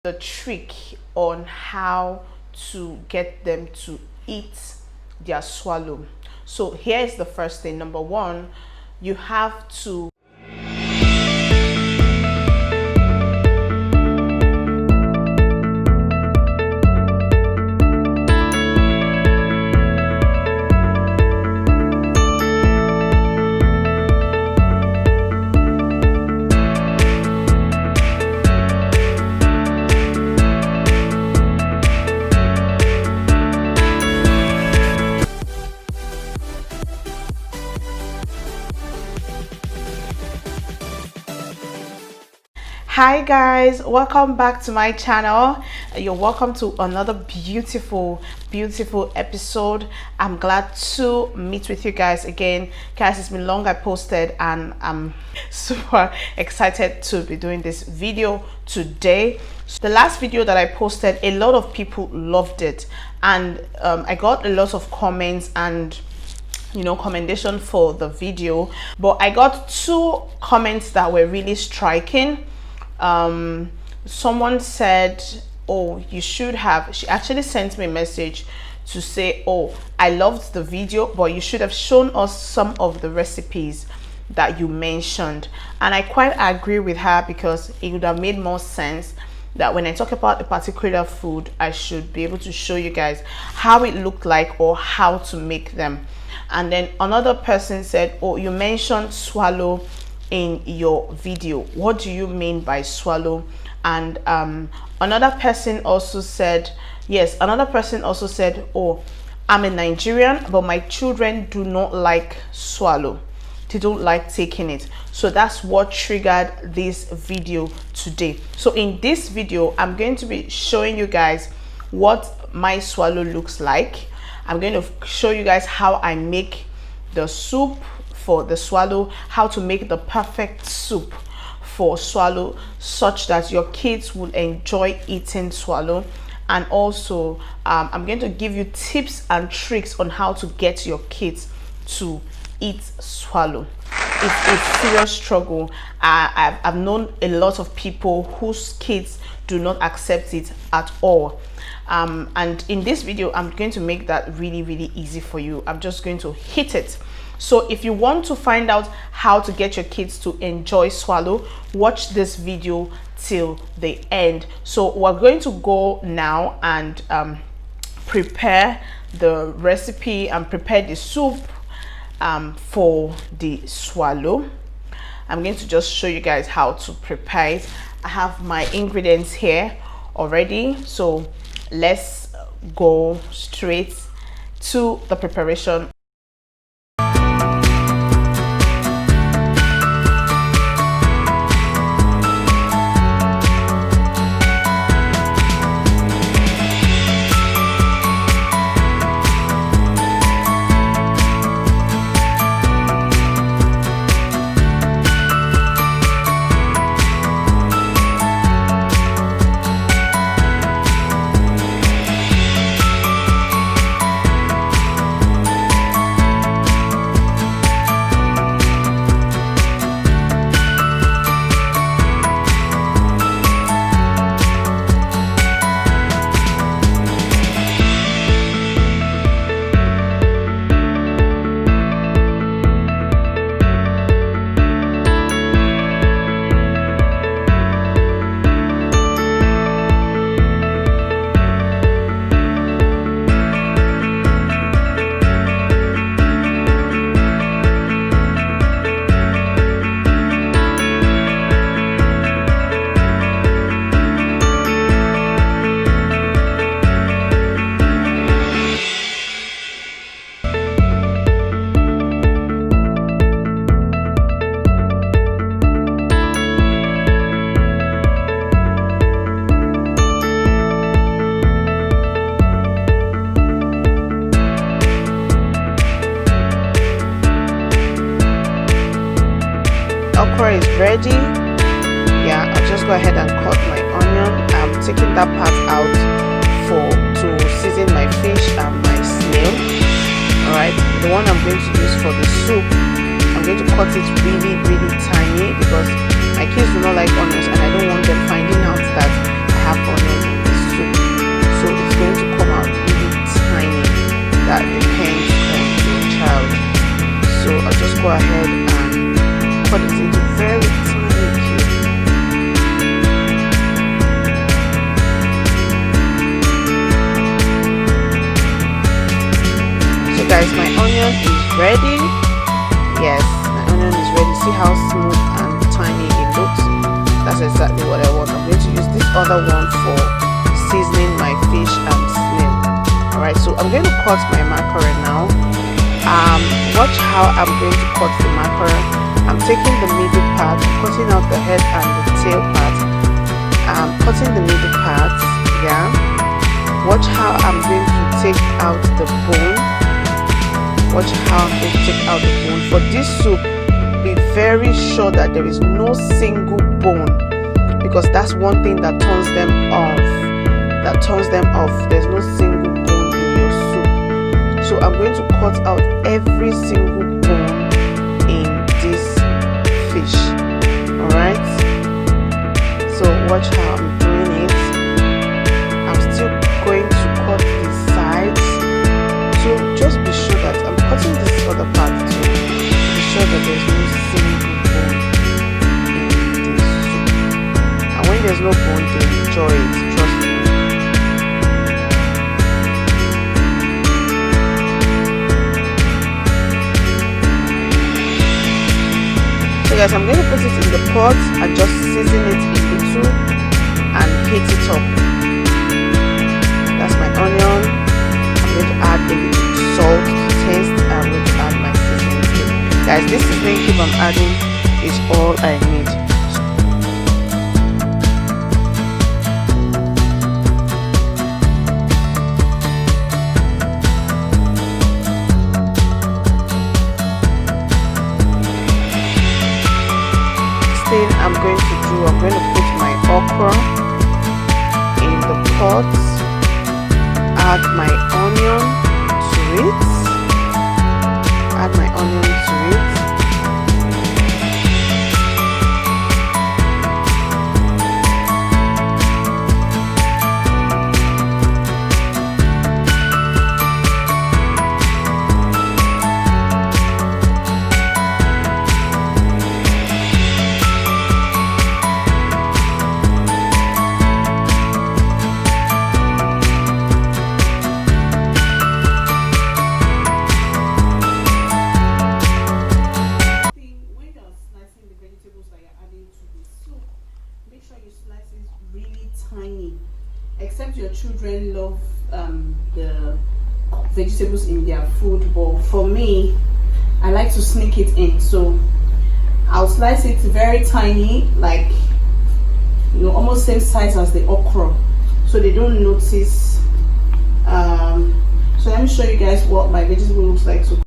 the trick on how to get them to eat their swallow. So here is the first thing. Number one, you have to Hi guys, welcome back to my channel. You're welcome to another beautiful episode. I'm glad to meet with you guys again. Guys, it's been long I posted and I'm super excited to be doing this video today. The last video that I posted, a lot of people loved it, and I got a lot of comments and commendation for the video, but I got two comments that were really striking. Someone said, oh, you should have, she actually sent me a message to say, oh, I loved the video, but you should have shown us some of the recipes that you mentioned. And I quite agree with her, because it would have made more sense that when I talk about a particular food, I should be able to show you guys how it looked like or how to make them. And then another person said, oh, you mentioned swallow in your video. What do you mean by swallow? And another person also said, oh, I'm a Nigerian, but my children do not like swallow. They don't like taking it. So that's what triggered this video today. So in this video, I'm going to be showing you guys what my swallow looks like. I'm going to show you guys how I make the soup for the swallow, how to make the perfect soup for swallow such that your kids will enjoy eating swallow. And also I'm going to give you tips and tricks on how to get your kids to eat swallow. It's a serious struggle. I've known a lot of people whose kids do not accept it at all. And in this video, I'm going to make that really easy for you. I'm just going to hit it. So if you want to find out how to get your kids to enjoy swallow, watch this video till the end. So we're going to go now and prepare the recipe and prepare the soup for the swallow. I'm going to just show you guys how to prepare it. I have my ingredients here already, so let's go straight to the preparation. Okra is ready. Yeah, I'll just go ahead and cut my onion. I'm taking that part out to season my fish and my snail. Alright, the one I'm going to use for the soup, I'm going to cut it really tiny because my kids do not like onions and I don't want them finding out that I have onion in the soup, so it's going to come out really tiny. That depends on your child. So I'll just go ahead and cut it into very tiny cube. So guys, my onion is ready. Yes, my onion is ready. See how smooth and tiny it looks? That's exactly what I want. I'm going to use this other one for seasoning my fish and snail. Alright, so I'm going to cut my mackerel now. Watch how I'm going to cut the mackerel. I'm taking the middle part, cutting out the head and the tail part. I'm cutting the middle part, yeah. Watch how I'm going to take out the bone. Watch how I'm going to take out the bone. For this soup, be very sure that there is no single bone, because that's one thing that turns them off. There's no single bone in your soup. So I'm going to cut out every single bone in this fish. Alright, so watch how I'm doing it. I'm still going to cut the sides, so just be sure that I'm cutting this other part too. Be sure that there's no single bone in this soup. And when there's no bone, they enjoy it, trust me. So guys, I'm going to put it in the pot and just season it a little and heat it up. That's my onion. I'm going to add a little salt to taste, and I'm going to add my seasoning cube. Guys, this seasoning cube I'm adding is all I need. I'm going to put my okra in the pot, add my onion to it, tiny, except your children love the vegetables in their food, but for me, I like to sneak it in, so I'll slice it very tiny, like, you know, almost same size as the okra, so they don't notice. So let me show you guys what my vegetable looks like. So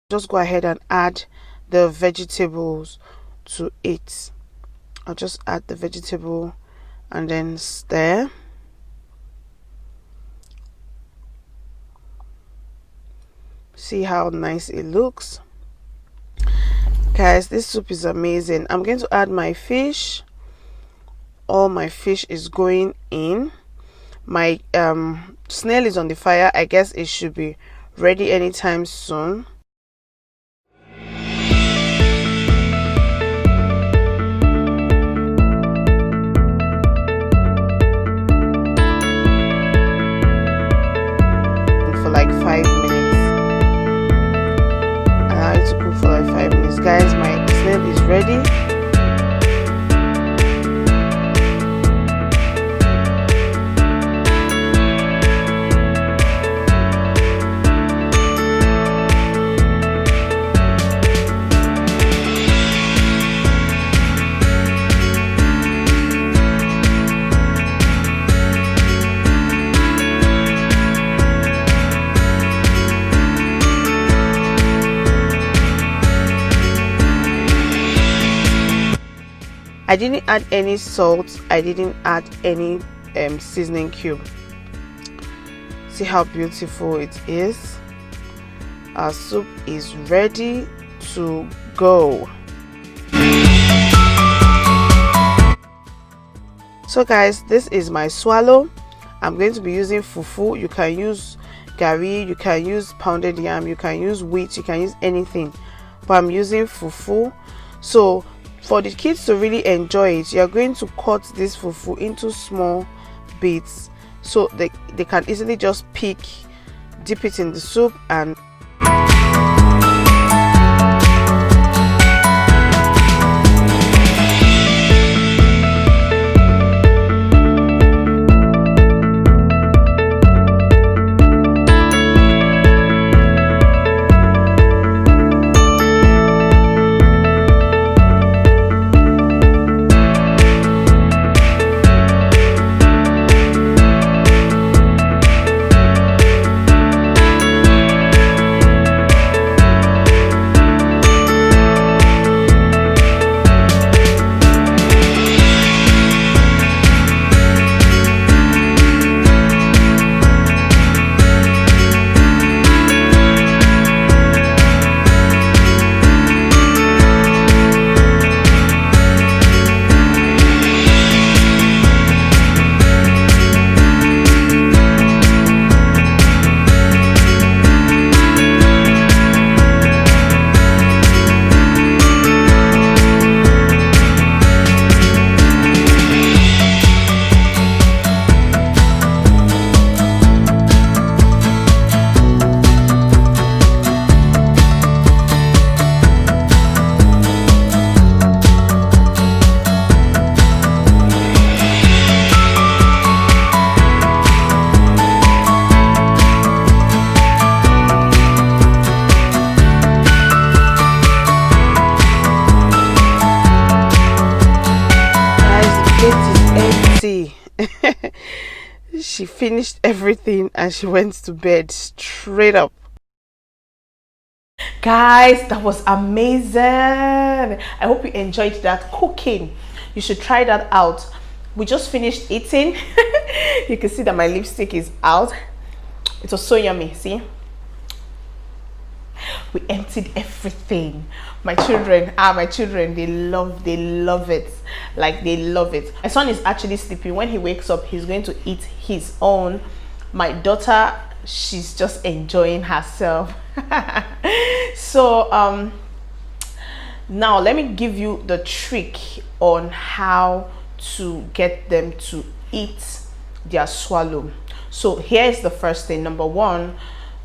just go ahead and add the vegetables to it. I'll just add the vegetable and then stir. See how nice it looks. Guys, this soup is amazing. I'm going to add my fish. All my fish is going in. My snail is on the fire. I guess it should be ready anytime soon. For like 5 minutes. Allow it to cook for like 5 minutes. Guys, my snail is ready. I didn't add any salt, I didn't add any seasoning cube. See how beautiful it is. Our soup is ready to go. So guys, this is my swallow. I'm going to be using fufu. You can use gari, you can use pounded yam, you can use wheat, you can use anything, but I'm using fufu. So for the kids to really enjoy it, you're going to cut this fufu into small bits so they can easily just pick, dip it in the soup, and she finished everything and she went to bed straight up. Guys, that was amazing. I hope you enjoyed that cooking. You should try that out. We just finished eating. You can see that my lipstick is out. It was so yummy. See, we emptied everything. My children, they love it. Like, they love it. My son is actually sleeping. When he wakes up, he's going to eat his own. My daughter, she's just enjoying herself. So now let me give you the trick on how to get them to eat their swallow. So here's the first thing. Number one,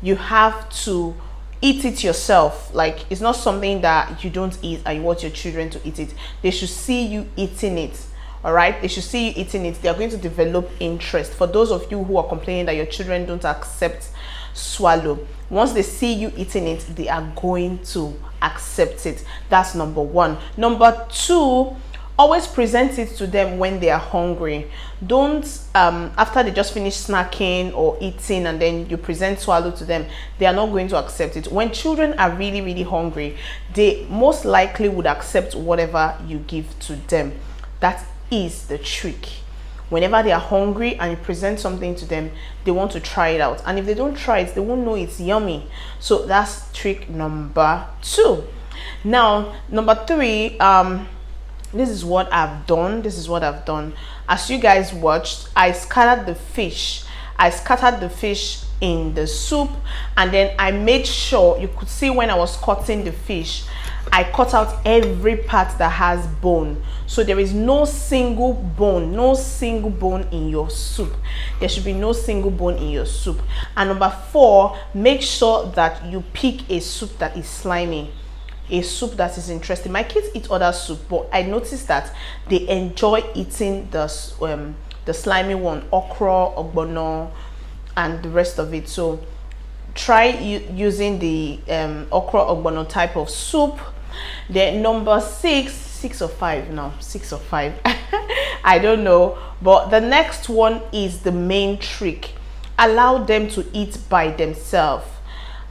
you have to eat it yourself. Like, it's not something that you don't eat and you want your children to eat it. They should see you eating it. All right, they should see you eating it. They are going to develop interest. For those of you who are complaining that your children don't accept swallow, once they see you eating it, they are going to accept it. That's number one. Number two, always present it to them when they are hungry. Don't after they just finish snacking or eating and then you present swallow to them, they are not going to accept it. When children are really hungry, they most likely would accept whatever you give to them. That is the trick. Whenever they are hungry and you present something to them, they want to try it out, and if they don't try it, they won't know it's yummy. So that's trick number two. Now number three, this is what I've done. As you guys watched, I scattered the fish in the soup, and then I made sure you could see when I was cutting the fish, I cut out every part that has bone. So there is no single bone in your soup. There should be no single bone in your soup. And number four, make sure that you pick a soup that is slimy, a soup that is interesting. My kids eat other soup, but I noticed that they enjoy eating the slimy one, okra, ogbono, and the rest of it. So try using the okra ogbono type of soup. Then number six or five I don't know, but the next one is the main trick. Allow them to eat by themselves.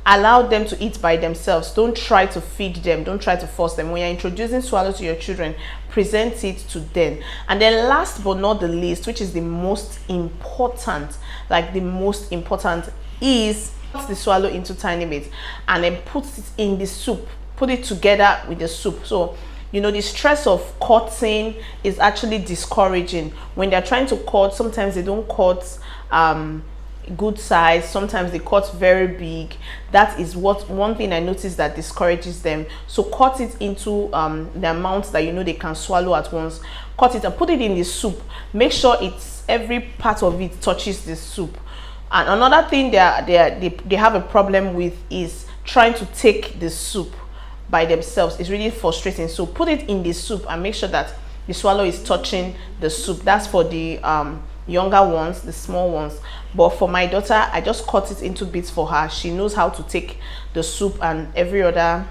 allow them to eat by themselves. Don't try to feed them, don't try to force them. When you're introducing swallow to your children, present it to them. And then last but not the least, which is the most important, like the most important, is put the swallow into tiny bits and then put it in the soup, put it together with the soup. So you know, the stress of cutting is actually discouraging. When they're trying to cut, sometimes they don't cut good size, sometimes they cut very big. That is what one thing I noticed that discourages them. So cut it into the amount that you know they can swallow at once. Cut it and put it in the soup. Make sure it's every part of it touches the soup. And another thing they have a problem with is trying to take the soup by themselves. It's really frustrating. So put it in the soup and make sure that the swallow is touching the soup. That's for the younger ones, the small ones. But for my daughter, I just cut it into bits for her. She knows how to take the soup and every other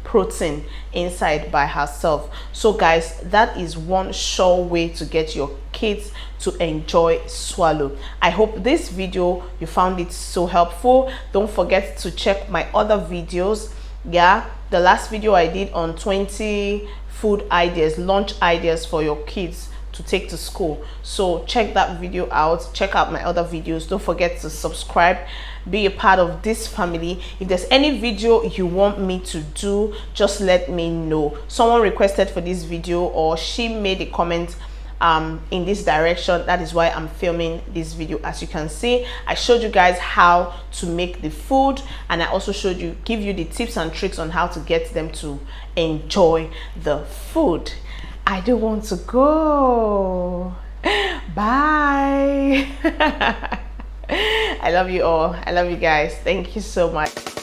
protein inside by herself. So guys, that is one sure way to get your kids to enjoy swallow. I hope this video you found it so helpful. Don't forget to check my other videos. Yeah, the last video I did on 20 food ideas, lunch ideas for your kids to take to school. So check that video out. Check out my other videos. Don't forget to subscribe, be a part of this family. If there's any video you want me to do, just let me know. Someone requested for this video, or she made a comment in this direction. That is why I'm filming this video. As you can see, I showed you guys how to make the food, and I also give you the tips and tricks on how to get them to enjoy the food. I do want to go. Bye. I love you all. I love you guys. Thank you so much.